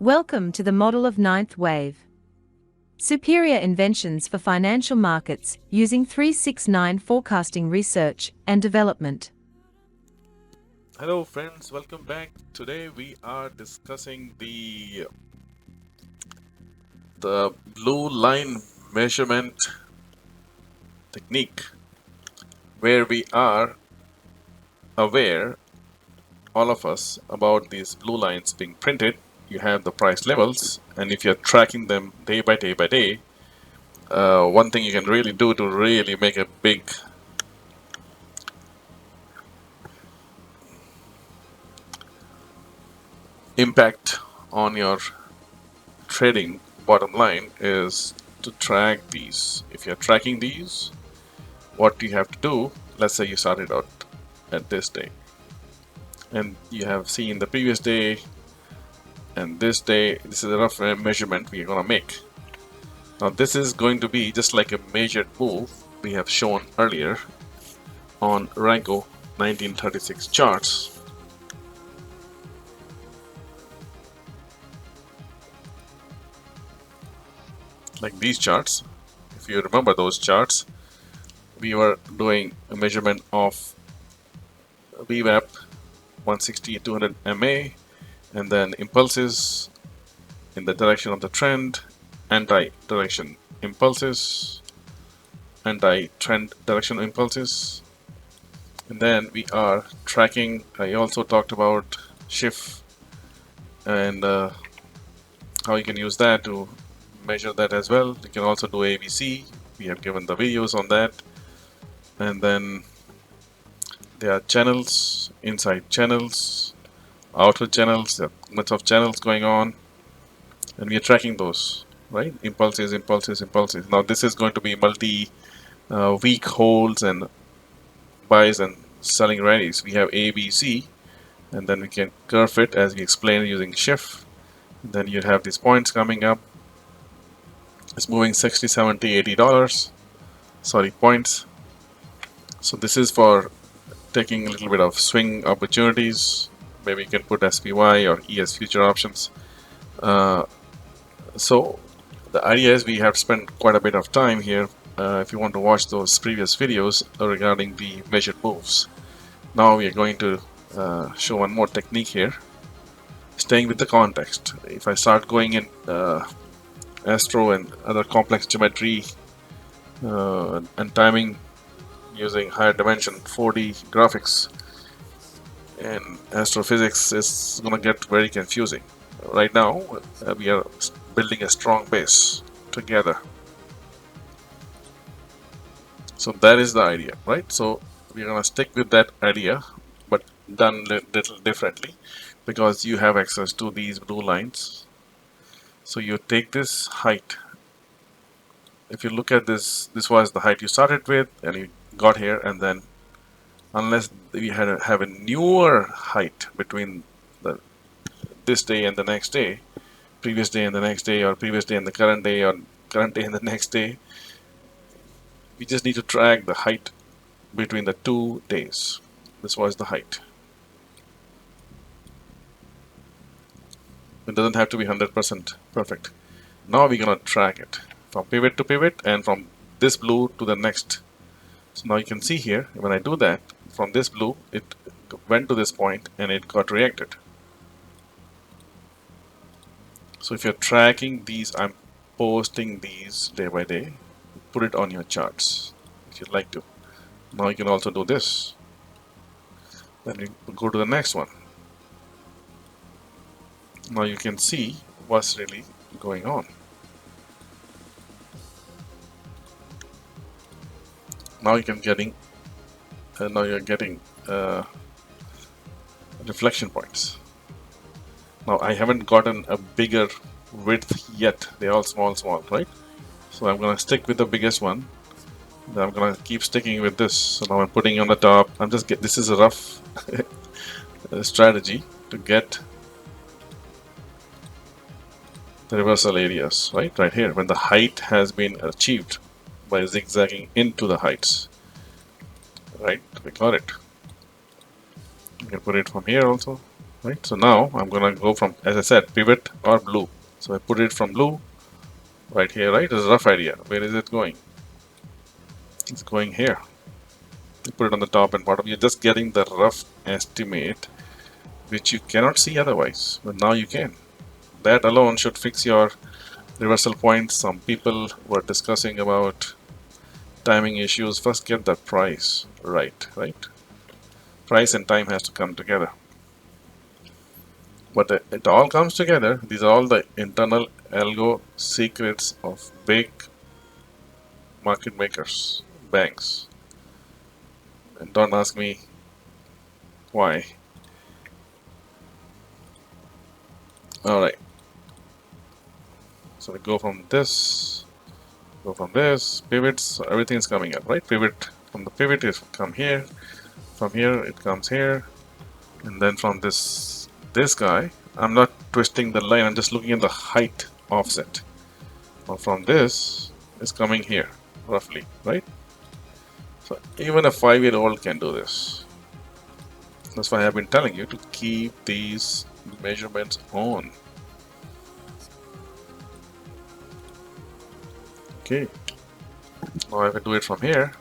Welcome to the model of ninth wave. Superior inventions for financial markets using 369 forecasting research and development. Hello friends, welcome back. Today we are discussing the blue line measurement technique, where we are aware, all of us, about these blue lines being printed. You have the price levels, and if you're tracking them day by day by day, one thing you can really do to really make a big impact on your trading bottom line is to track these. If you're tracking these, what you have to do, let's say you started out at this day and you have seen the previous day and this day. This is a rough measurement we're going to make. Now this is going to be just like a measured move we have shown earlier on Ranko 1936 charts. Like these charts, if you remember those charts, we were doing a measurement of VWAP 160 200 MA, and then impulses in the direction of the trend, anti-direction impulses, anti-trend direction impulses, and then we are tracking. I also talked about shift and how you can use that to measure that as well. You can also do ABC. We have given the videos on that. And then there are channels, inside channels, outer channels. There are much of channels going on, and we are tracking those, right? Impulses, impulses, impulses. Now this is going to be multi week holds and buys and selling rallies. We have A, B, C, and then we can curve it as we explained using shift. And then you have these points coming up. It's moving 60, 70, $80. Sorry, points. So this is for taking a little bit of swing opportunities. Maybe you can put SPY or ES future options. So the idea is we have spent quite a bit of time here. If you want to watch those previous videos regarding the measured moves. Now we are going to show one more technique here, staying with the context. If I start going in astro and other complex geometry and timing using higher dimension 4D graphics and astrophysics, is going to get very confusing. Right now we are building a strong base together. So that is the idea, right? So we're going to stick with that idea, but done a little differently, because you have access to these blue lines. So you take this height. If you look at this was the height you started with and you got here, and then unless we have a newer height between this day and the next day, previous day and the next day, or previous day and the current day, or current day and the next day, we just need to track the height between the 2 days. This was the height. It doesn't have to be 100% perfect. Now we're gonna track it from pivot to pivot and from this blue to the next. So now you can see here, when I do that, from this blue it went to this point and it got reacted. So if you're tracking these, I'm posting these day by day. Put it on your charts if you'd like to. Now you can also do this. Then you go to the next one. Now you can see what's really going on. Now you can now you're getting reflection points. Now I haven't gotten a bigger width yet. They're all small, right? So I'm gonna stick with the biggest one. Then I'm gonna keep sticking with this. So now I'm putting on the top. This is a rough strategy to get the reversal areas, right here, when the height has been achieved by zigzagging into the heights, right? We got it. You can put it from here also. right? So now I'm gonna go from, as I said, pivot or blue. So I put it from blue right here, right? It's a rough idea. Where is it going? It's going here. You put it on the top and bottom. You're just getting the rough estimate, which you cannot see otherwise, but now you can. That alone should fix your reversal point. Some people were discussing about timing issues. First get the price right? Price and time has to come together. But it all comes together. These are all the internal algo secrets of big market makers, banks. And don't ask me why. Alright. So we go from this, pivots, so everything is coming up, right? Pivot, from the pivot it come here, from here it comes here, and then from this guy, I'm not twisting the line, I'm just looking at the height offset. Now from this, it's coming here, roughly, right? So even a 5-year-old can do this. That's why I've been telling you to keep these measurements on. Okay, now if I do it from here,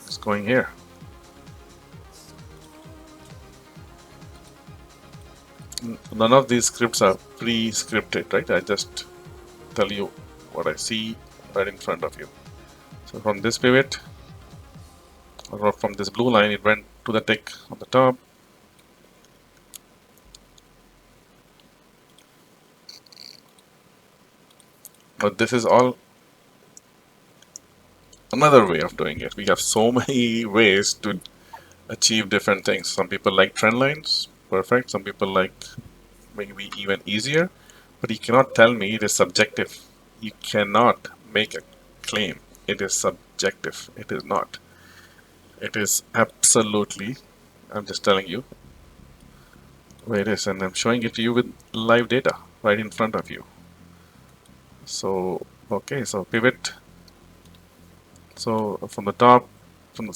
it's going here. None of these scripts are pre-scripted, right? I just tell you what I see right in front of you. So from this pivot, or from this blue line, it went to the tick on the top. But this is all another way of doing it. We have so many ways to achieve different things. Some people like trend lines, perfect. Some people like maybe even easier, but you cannot tell me it is subjective. You cannot make a claim. It is subjective. It is not. It is absolutely, I'm just telling you where it is, and I'm showing it to you with live data right in front of you. So, okay, so pivot. So from the top, from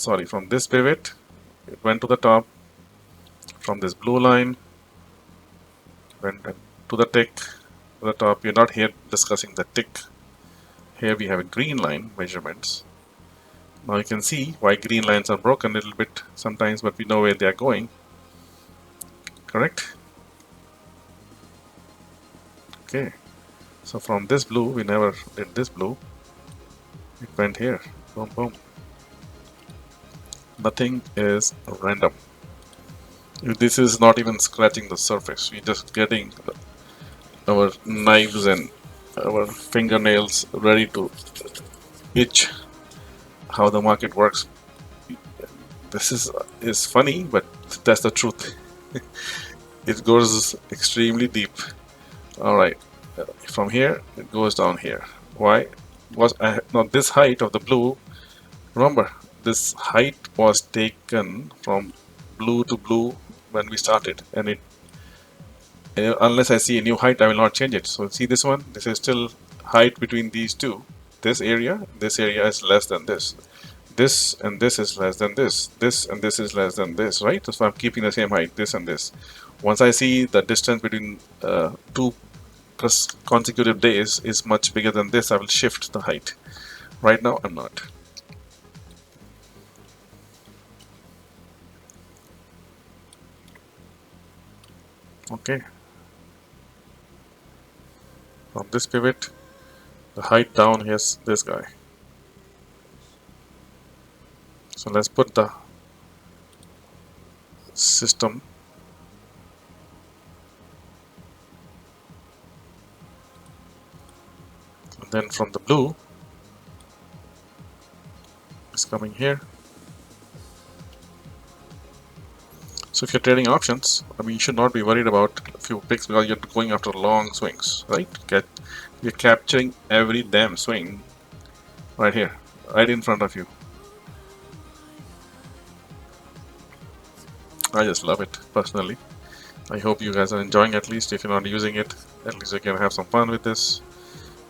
this pivot, it went to the top. From this blue line, went to the tick, to the top. We're not here discussing the tick. Here we have a green line measurements. Now you can see why green lines are broken a little bit sometimes, but we know where they are going. Correct? Okay. So from this blue, we never did this blue. It went here. Boom, boom. Nothing is random. This is not even scratching the surface. We're just getting our knives and our fingernails ready to itch how the market works. This is funny, but that's the truth. It goes extremely deep. All right, from here it goes down here. Why? Was now this height of the blue? Remember, this height was taken from blue to blue when we started, and it unless I see a new height, I will not change it. So see this one, this is still height between these two. This area is less than this. This and this is less than this. This and this is less than this, right? So I'm keeping the same height, this and this. Once I see the distance between two consecutive days is much bigger than this, I will shift the height. Right now, I'm not. Okay. From this pivot, the height down here's this guy. So let's put the system and then from the blue it's coming here. So if you're trading options, I mean, you should not be worried about a few picks because you're going after long swings, right? You're capturing every damn swing right here, right in front of you. I just love it personally. I hope you guys are enjoying, at least if you're not using it, at least you can have some fun with this.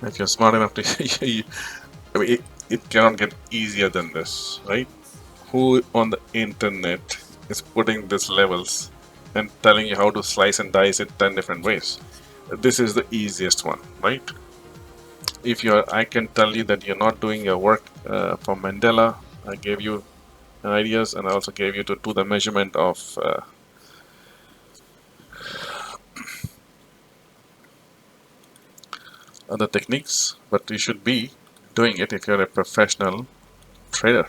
If you're smart enough to, I mean, it cannot get easier than this, right? Who on the internet is putting these levels and telling you how to slice and dice it 10 different ways. This is the easiest one, right? If you're, I can tell you that you're not doing your work for Mandela. I gave you ideas, and I also gave you to do the measurement of other techniques, but you should be doing it if you're a professional trader,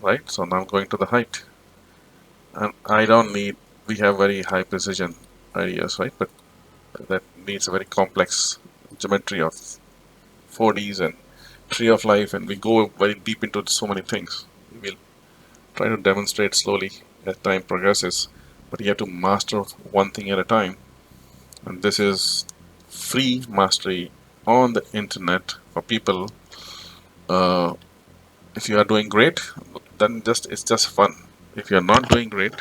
right? So now I'm going to the height, and I don't need, we have very high precision ideas, right? But that needs a very complex geometry of 4Ds and tree of life, and we go very deep into so many things. We'll try to demonstrate slowly as time progresses, but you have to master one thing at a time, and this is free mastery on the internet for people. If you are doing great, then it's just fun. If you're not doing great,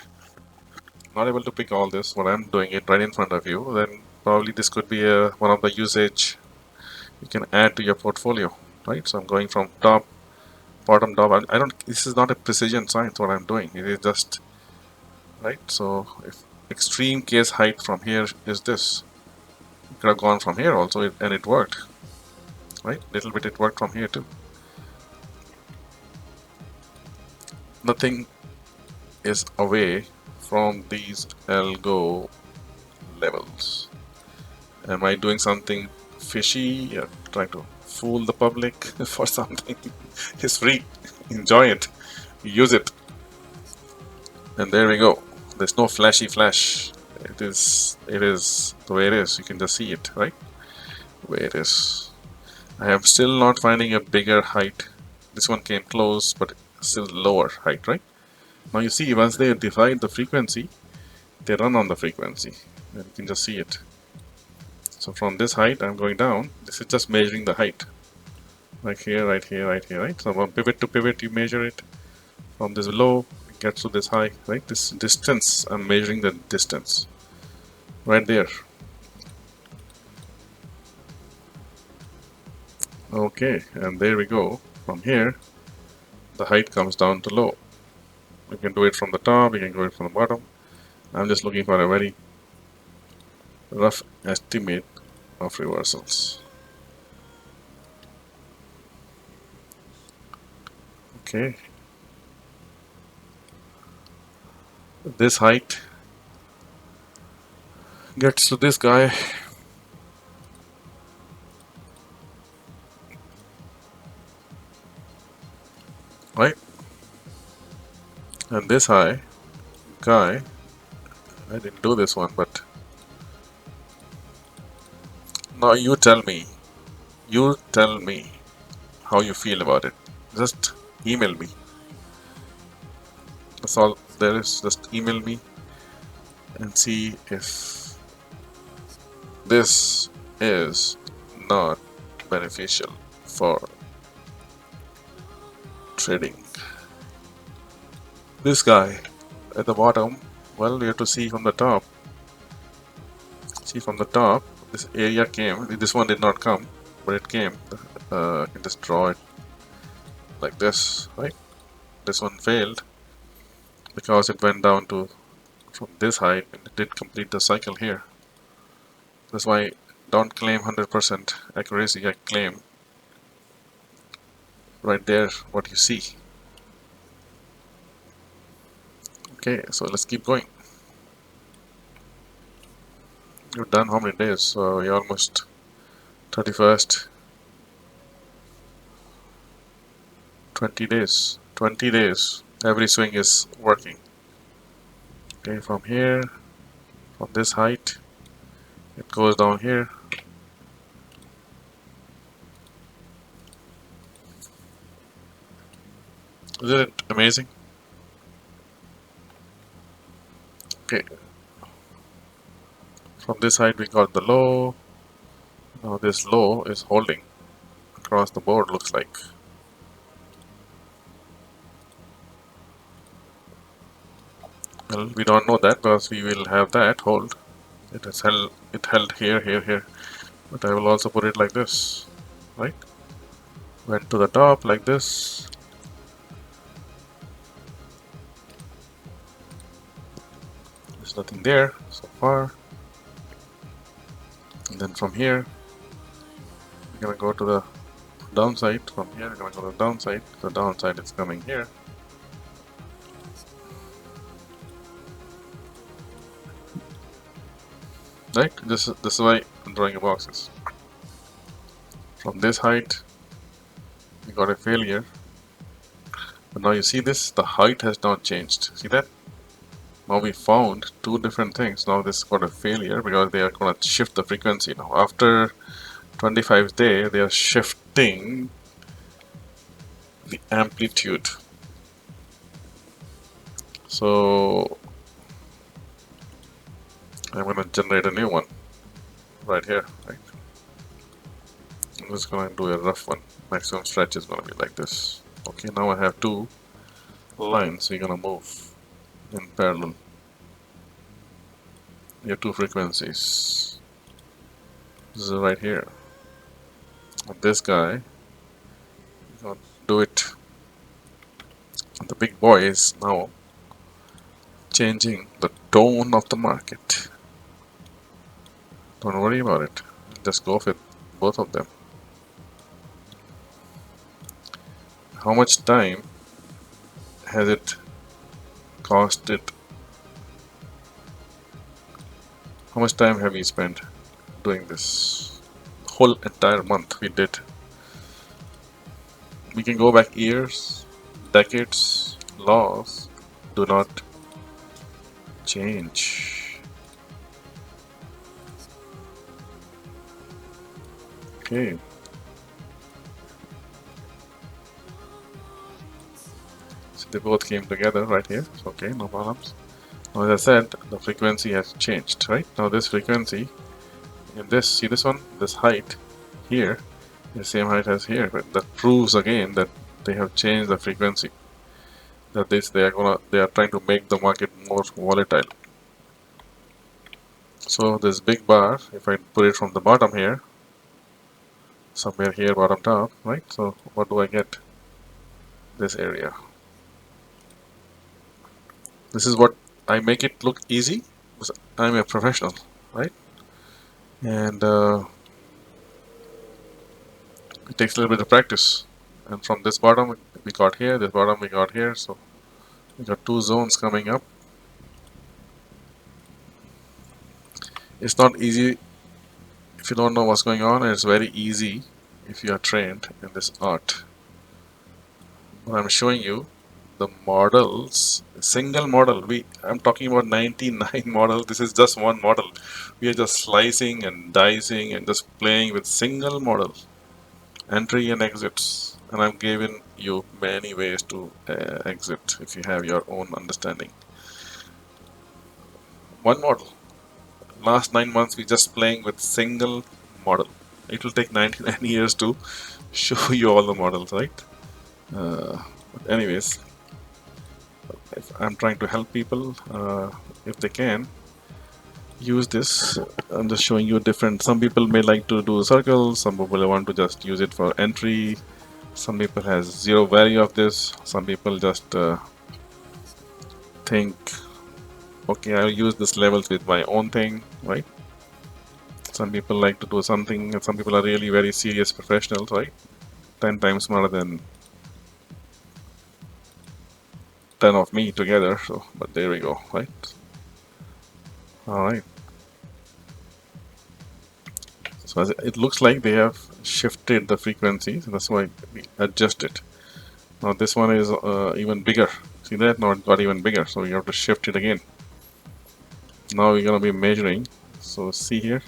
not able to pick all this, what I'm doing it right in front of you, then probably this could be one of the usage you can add to your portfolio, right? So I'm going from top, bottom, top. I don't, this is not a precision science what I'm doing. It is just, right? So if extreme case height from here is this, you could have gone from here also, and it worked, right? Little bit it worked from here too. Nothing is away from these algo levels. Am I doing something fishy? Yeah, trying to fool the public for something? It's free. Enjoy it. Use it. And there we go. There's no flashy flash. It is the way it is. You can just see it, right? The way it is. I am still not finding a bigger height. This one came close, but still lower height, right? Now you see, once they divide the frequency, they run on the frequency. And you can just see it. So from this height, I'm going down. This is just measuring the height. Right here, right here, right here, right? So from pivot to pivot, you measure it. From this low, it gets to this high, right? This distance, I'm measuring the distance. Right there. Okay, and there we go. From here, the height comes down to low. You can do it from the top, you can do it from the bottom. I'm just looking for a very rough estimate of reversals. Okay. This height gets to this guy. Right? And this high guy, I didn't do this one, but now you tell me how you feel about it. Just email me. That's all there is. Just email me and see if this is not beneficial for trading. This guy at the bottom, well, you have to see from the top. See from the top, this area came. This one did not come, but it came. I can just draw it like this, right? This one failed because it went down to from this height and it did complete the cycle here. That's why don't claim 100% accuracy. I claim right there what you see. Okay, so let's keep going. You've done how many days? So you're almost 31st. 20 days. 20 days. Every swing is working. Okay, from here, from this height, it goes down here. Isn't it amazing? Okay. From this height we got the low. Now this low is holding across the board, looks like. Well, we don't know that because we will have that hold. It held here, here, here. But I will also put it like this, right? Went to the top like this. nothing there so far. And then from here, we're gonna go to the downside. From here, we're gonna go to the downside. The downside is coming here. Right? This is why I'm drawing a boxes. From this height, we got a failure. But now you see this, the height has not changed. See that? Now we found two different things. Now this got a failure because they are going to shift the frequency now. After 25th day, they are shifting the amplitude. So I'm going to generate a new one right here. Right? I'm just going to do a rough one. Maximum stretch is going to be like this. Okay, now I have two lines. We're going to move in parallel. You have two frequencies. This is right here. And this guy, we're going to do it. The big boy is now changing the tone of the market. Don't worry about it. Just go with both of them. How much time has it cost it? How much time have we spent doing this? Whole entire month we did. We can go back years, decades. Laws do not change. Okay. So they both came together right here. Okay, no problems. Now, as I said, the frequency has changed, right? Now this frequency, in this, see this one? This height here is the same height as here, but that proves again that they have changed the frequency. That they are trying to make the market more volatile. So this big bar, if I put it from the bottom here, somewhere here bottom top, right? So what do I get? This area. This is what I make it look easy because I'm a professional, right? And it takes a little bit of practice. And from this bottom we got here, this bottom we got here, so we got two zones coming up. It's not easy if you don't know what's going on, and it's very easy if you are trained in this art. But I'm showing you the models, single model. I'm talking about 99 models. This is just one model. We are just slicing and dicing and just playing with single model entry and exits, and I'm giving you many ways to exit if you have your own understanding. One model. Last 9 months we just playing with single model. It will take 99 years to show you all the models, right? But anyways, I'm trying to help people if they can use this. I'm just showing you different. Some people may like to do circles, some people want to just use it for entry, some people has zero value of this, some people just think, okay, I'll use this levels with my own thing, right? Some people like to do something, and some people are really very serious professionals, right? 10 times smarter than 10 of me together. So, but there we go, right? All right. So as it looks like they have shifted the frequencies, and that's why we adjust it. Now this one is even bigger. See that? Now it got even bigger, so you have to shift it again. Now we're gonna be measuring. So see here,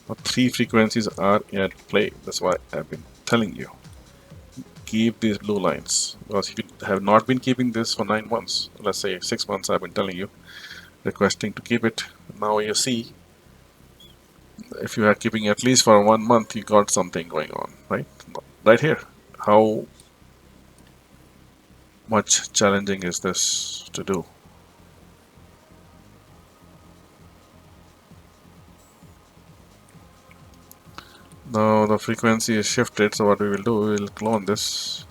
now 3 frequencies are at play. That's why I've been telling you, keep these blue lines, because if you have not been keeping this for 9 months, let's say 6 months, I've been telling you, requesting to keep it. Now you see, if you are keeping at least for 1 month, you got something going on, right? Right here. How much challenging is this to do? Now the frequency is shifted, so what we will do, we will clone this,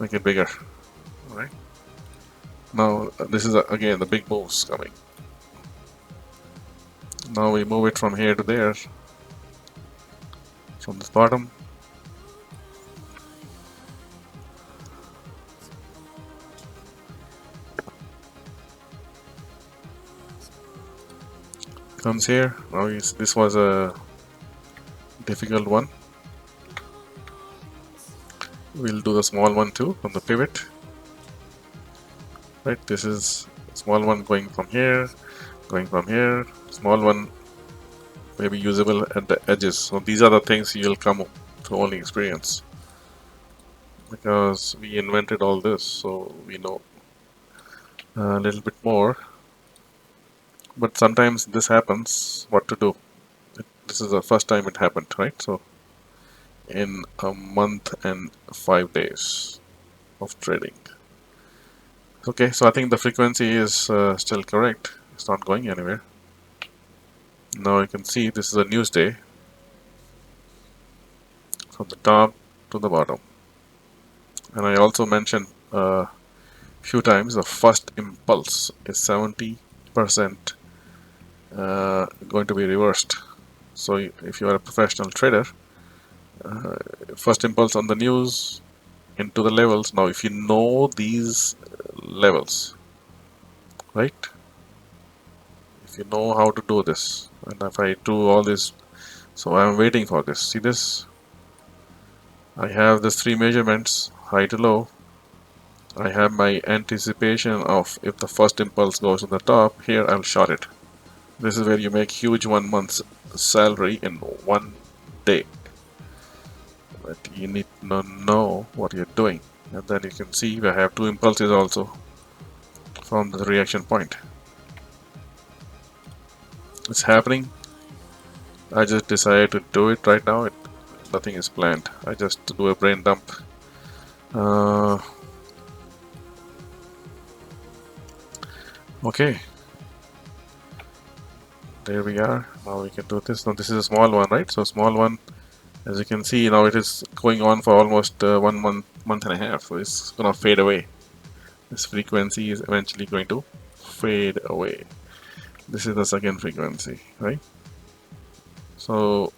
make it bigger, right? Now this is again the big moves coming. Now we move it from here to there, from this bottom. Comes here. Now this was a difficult one. We'll do the small one too from the pivot. Right, this is small one going from here, going from here. Small one may be usable at the edges. So these are the things you'll come to only experience, because we invented all this, so we know a little bit more. But sometimes this happens. What to do? This is the first time it happened, right? So in a month and 5 days of trading. Okay, so I think the frequency is still correct. It's not going anywhere. Now you can see this is a news day from the top to the bottom. And I also mentioned a few times the first impulse is 70% going to be reversed. So if you are a professional trader, first impulse on the news into the levels. Now if you know these levels, right, if you know how to do this, and if I do all this, so I'm waiting for this. See this? I have these three measurements, high to low. I have my anticipation of if the first impulse goes to the top, here I'll short it. This is where you make huge 1 month's salary in 1 day. But you need to know what you're doing. And then you can see I have two impulses also from the reaction point. It's happening. I just decided to do it right now. Nothing is planned. I just do a brain dump. Okay. There we are. Now we can do this. Now this is a small one, right? So small one, as you can see, now it is going on for almost 1 month and a half. So it's gonna fade away. This frequency is eventually going to fade away. This is the second frequency, right? So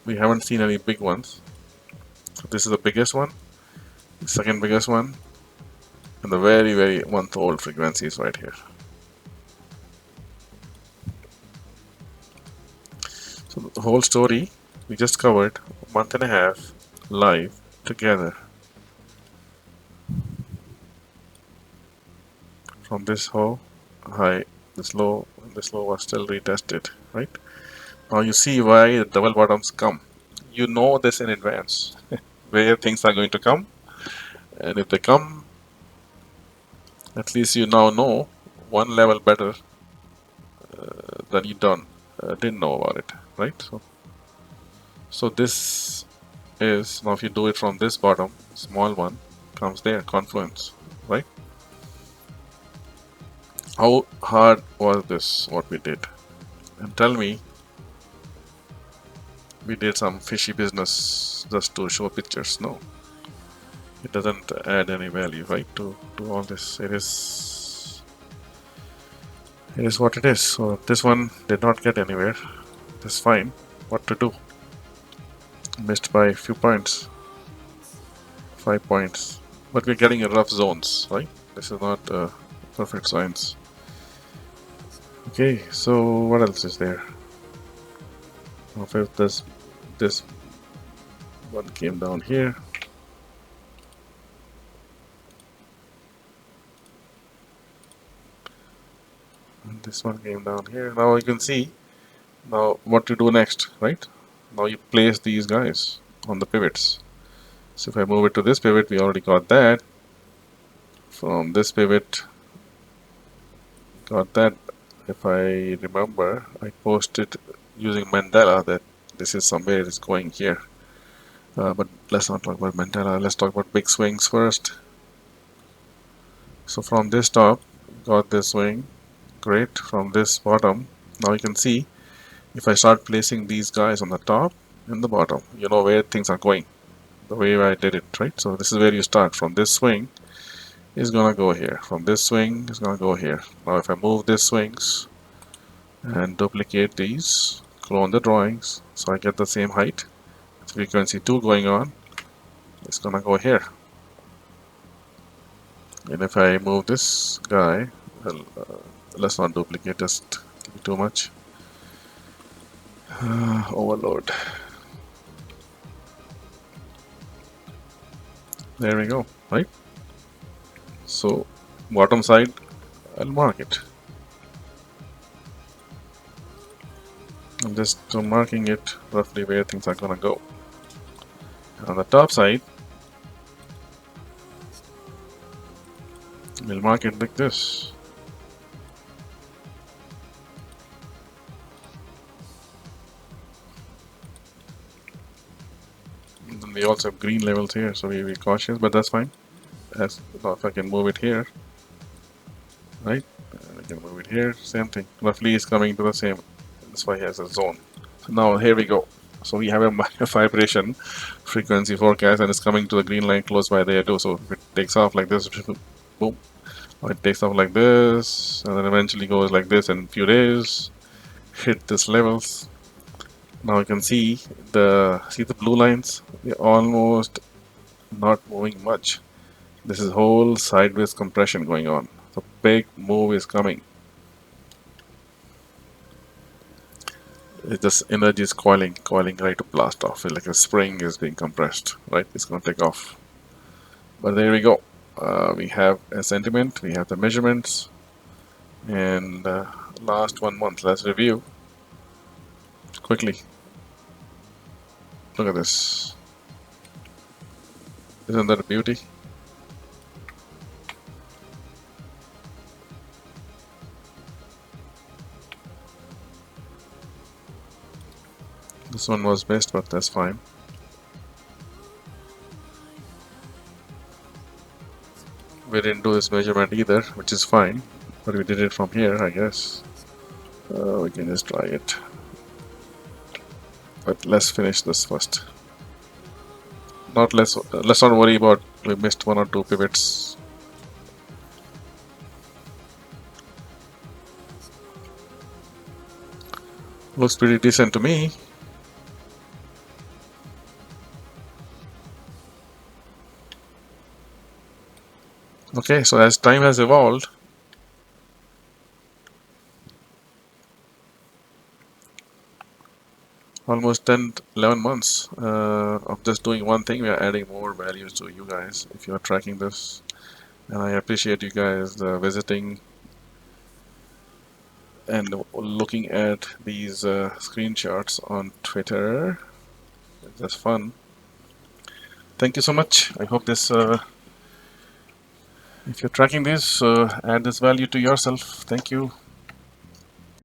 we haven't seen any big ones. So this is the biggest one, the second biggest one, and the very month-old frequency is right here. So the whole story we just covered, a month and a half live together. From this high, this low, and this low was still retested, right? Now you see why the double bottoms come. You know this in advance, where things are going to come, and if they come, at least you now know one level better than you didn't know about it, right? So this is, now if you do it from this bottom, small one comes there, confluence, right? How hard was this, what we did? And tell me, we did some fishy business just to show pictures? No. It doesn't add any value, right, to all this. It is what it is. So this one did not get anywhere. That's fine. What to do? Missed by a few points. 5 points. But we're getting in rough zones, right? This is not perfect science. Okay, so what else is there? If this one came down here. And this one came down here. Now you can see now what to do next, right? Now you place these guys on the pivots. So if I move it to this pivot, we already got that. From this pivot, got that. If I remember, I posted using Mandela that this is somewhere it's going here. But let's not talk about Mandela. Let's talk about big swings first. So from this top, got this swing. Great. From this bottom, now you can see if I start placing these guys on the top and the bottom, you know where things are going. The way I did it, right? So this is where you start from this swing. is gonna go here. From this swing, it's gonna go here. Now if I move these swings and duplicate these, clone the drawings, so I get the same height, frequency 2 going on, it's gonna go here. And if I move this guy, well, let's not duplicate, just too much. Overload. There we go, right? So bottom side, I'll mark it. I'm just marking it roughly where things are gonna go. On the top side, we'll mark it like this. And then we also have green levels here, so we'll be cautious, but that's fine. As if I can move it here, right? I can move it here, same thing. Roughly is coming to the same. That's why he has a zone. So now here we go. So we have a vibration frequency forecast, and it's coming to the green line close by there too. So if it takes off like this, boom, or it takes off like this, and then eventually goes like this in a few days, hit this levels. Now you can see the blue lines. They're almost not moving much. This is whole sideways compression going on. The big move is coming. This energy is coiling right to blast off. It's like a spring is being compressed, right? It's going to take off. But there we go. We have a sentiment, we have the measurements, and last 1 month. Let's review quickly. Look at this. Isn't that a beauty? This one was missed, but that's fine. We didn't do this measurement either, which is fine, but we did it from here, I guess. We can just try it. But let's finish this first. Let's not worry about we missed 1 or 2 pivots. Looks pretty decent to me. Okay, so as time has evolved, almost 10, 11 months of just doing one thing, we are adding more values to you guys if you are tracking this. And I appreciate you guys visiting and looking at these screenshots on Twitter. That's fun. Thank you so much. I hope this, if you're tracking this, add this value to yourself. Thank you.